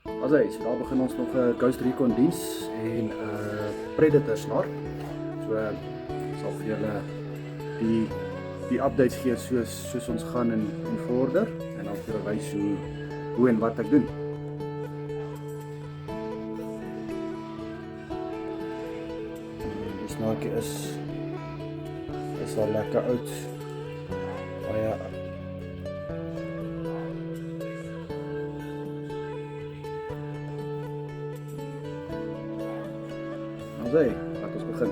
So daar begin ons nog 'n Ghost Recon diens en Predator snaar. So sal vir julle die updates gee soos ons gaan en vorder en dan vir julle wys hoe en wat ek doen. Die snaartjie is al lekker oud. Baie laat ons begin.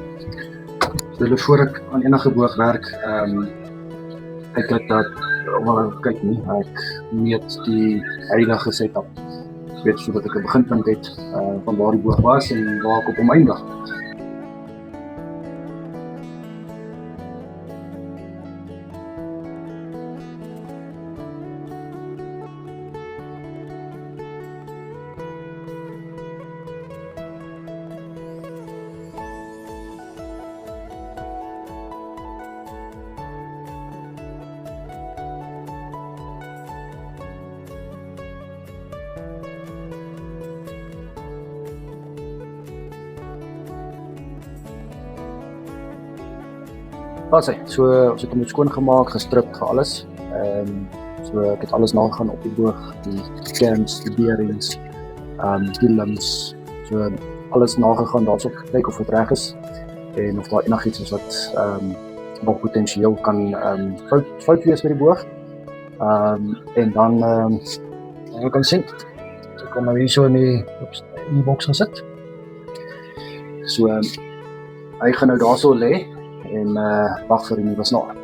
So voor ek aan enige boog werk, kyk ek dat, kyk nie, ek meet die huidige setup. Ek weet sodat ek 'n beginpunt het van waar die boog was en waar ek op hom eindig. So ons het hom skoon gemaak, gestrip, alles. So ek het alles nagegaan op die boog, die kerns, die bearings, die limbs, so alles nagegaan daarso kyk of dit reg is en of daar enigiets is wat nog potensieel kan fout wees met die boog. En dan jy kan sien, so kom nou hier so in die boks gesit. So hy gaan nou daarso lê en wag vir die nuwe snaar.